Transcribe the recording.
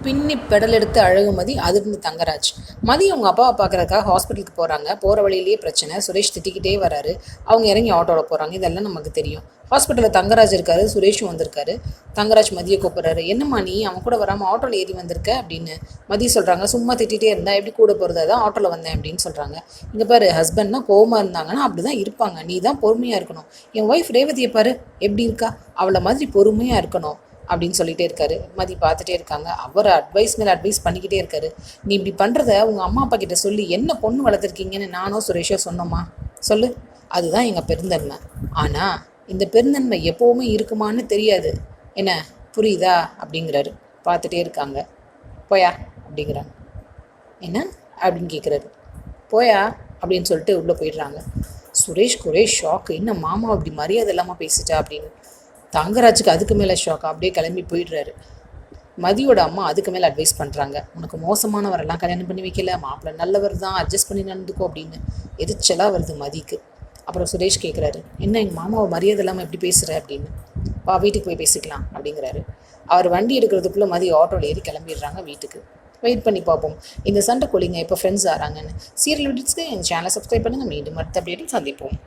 பின்னி பெடல் எடுத்து அழகு மதி அதிர்ந்து தங்கராஜ். மதி அவங்க அப்பாவை பார்க்குறதுக்காக ஹாஸ்பிட்டலுக்கு போகிறாங்க. போகிற வழியிலேயே பிரச்சனை. சுரேஷ் திட்டிக்கிட்டே வராரு. அவங்க இறங்கி ஆட்டோவில் போகிறாங்க. இதெல்லாம் நமக்கு தெரியும். ஹாஸ்பிட்டலில் தங்கராஜ் இருக்காரு, சுரேஷும் வந்திருக்காரு. தங்கராஜ் மதியை கூப்பிட்றாரு. என்னம்மா நீ அவன் கூட வராமல் ஆட்டோவில் ஏறி வந்திருக்க அப்படின்னு மதி சொல்கிறாங்க. சும்மா திட்டிகிட்டே இருந்தா எப்படி கூட போகிறது, அதான் ஆட்டோவில் வந்தேன் அப்படின்னு சொல்கிறாங்க. இங்கே பாரு, ஹஸ்பண்ட்னா கோவமாக இருந்தாங்கன்னா அப்படி தான் இருப்பாங்க. நீ தான் பொறுமையாக இருக்கணும். என் ஒய்ஃப் ரேவதியை பாரு எப்படி இருக்கா, அவளை மாதிரி பொறுமையாக இருக்கணும் அப்படின்னு சொல்லிகிட்டே இருக்காரு. மதி பார்த்துட்டே இருக்காங்க. அவர் அட்வைஸ் மேலே அட்வைஸ் பண்ணிக்கிட்டே இருக்காரு. நீ இப்படி பண்ணுறத உங்கள் அம்மா அப்பா கிட்ட சொல்லி என்ன பொண்ணு வளர்த்துருக்கீங்கன்னு நானோ சுரேஷோ சொன்னோமா சொல்லு. அதுதான் எங்கள் பெருந்தன்மை. ஆனால் இந்த பெருந்தன்மை எப்போவுமே இருக்குமான்னு தெரியாது. என்ன புரியுதா அப்படிங்கிறாரு. பார்த்துட்டே இருக்காங்க. போயா அப்படிங்கிறாங்க. என்ன அப்படின்னு கேட்குறாரு. போயா அப்படின்னு சொல்லிட்டு உள்ளே போயிடுறாங்க. சுரேஷ்க்கு ஒரே ஷாக்கு. என்ன மாமா அப்படி மரியாதை இல்லாமல் பேசிட்டா அப்படின்னு. தங்கராஜுக்கு அதுக்கு மேலே ஷாக். அப்படியே கிளம்பி போயிடுறாரு. மதியோட அம்மா அதுக்கு மேலே அட்வைஸ் பண்ணுறாங்க. உனக்கு மோசமானவரெல்லாம் கல்யாணம் பண்ணி வைக்கல, மாப்பிள்ளை நல்லவர் தான், அட்ஜஸ்ட் பண்ணி நடந்துக்கோ அப்படின்னு. எரிச்சலாக வருது மதிக்கு. அப்புறம் சுரேஷ் கேட்குறாரு, என்ன எங்கள் மாமாவை மரியாதை இல்லாமல் எப்படி பேசுகிற அப்படின்னு. வீட்டுக்கு போய் பேசிக்கலாம் அப்படிங்கிறாரு. அவர் வண்டி எடுக்கிறதுக்குள்ளே மதி ஆட்டோவில் ஏறி கிளம்பிடுறாங்க வீட்டுக்கு. வெயிட் பண்ணி பார்ப்போம் இந்த சண்டை கோழிங்க எப்போ ஃப்ரெண்ட்ஸ் ஆகிறாங்கன்னு. சீரியல் வீடியோஸ்க்கு எங்கள் சேனலை சப்ஸ்கிரைப் பண்ணுங்கள். மீண்டும் அடுத்த அப்டேட்டில் சந்திப்போம்.